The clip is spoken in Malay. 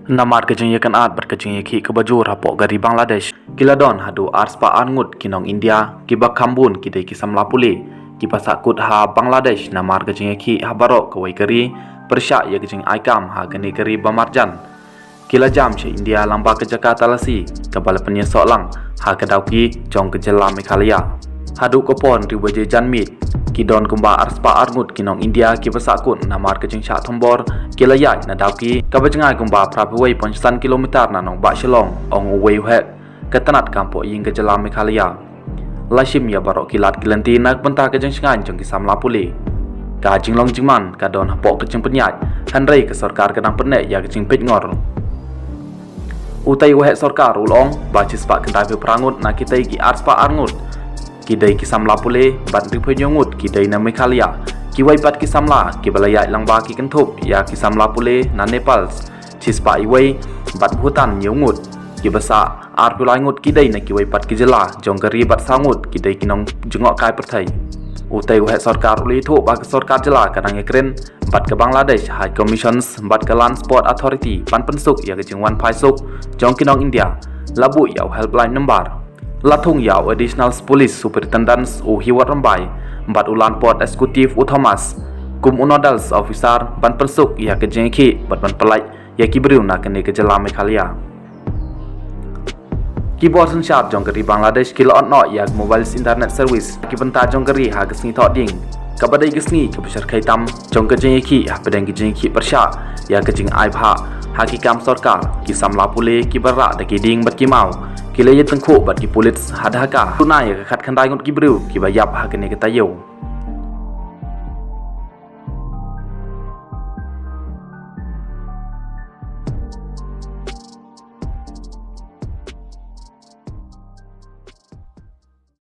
Namar kejeng yakan at berkejeng yaki ke bajur hapok gari Bangladesh. Kiladon hadu arspa angut kinong India kibak kambun kidai kisam lapule. Kipasakut ha Bangladesh namar kejeng yaki habarok kawai gari persyak ya kejeng aikam ha gani gari Bamarjan. Kila jam she India lamba ke Jakarta lasi kebala penyesok lang ha kedauki jong ke Jela Meghalaya. Hadu kopon riwaje janmit kidon kumba arspa arngut kinong India kipasakut namar kejeng syak thombor kilayai na dauki kabajengai kumba prabawai ponsan kilometer na nong bak Shillong ong uwei hek ketanat kampok ying ke Jela Meghalaya. Lashim ya barok kilat kilanti nak bentah kejeng sengan jong kisam lapule. Ka jinglong jingman kadon hapok kejeng penyat hanrei ke sorkar kadang penek ya kejeng pet ngor. Utai wahek sorkar ulong bacis pak kentai perangut na kitai ki arspa arngut kidai kisam lapule bat ripenyongut kidai na Meghalaya kiwai bat kisamla kibalayai langba ki kentup ya kisam lapule na Nepal cispa iwai bat Bhutan nyongut kibasa arpulai ngut kidai na kiwai bat kijela jonggari bat sangut kidai kinong jengok kai perthai. Utai wahek sorkar uli thu bak sorkar jela kadang ekren bat ke Bangladesh High Commissions bat ke Land Sport Authority pan pensuk ya kejeng wan paisuk jong kinong India labu yau helpline number Lathung yau Additional Police Superintendents u Hiwat Rambai bat ulan port eksekutif u Thomas kum unodals officer ban pensuk ya kejeng ki bat ban pelai ya kibriu na kene ke Jela Meghalaya. Keyboard sensat jong keri Bangladesh kilo no ya mobile internet service kibenta jong keri ha gesni thok ding kabadai gesni kebesar kaitam jong kejeng ki ha pedang kejeng ki persya ya kejeng ai pha hakikam sorkar kisam lapule kibara da kiding bat kimau kilaya tengku bat ki pulit hadhaka tunai ya khat khandai ngot kibriu kibayap ha kene ketayau.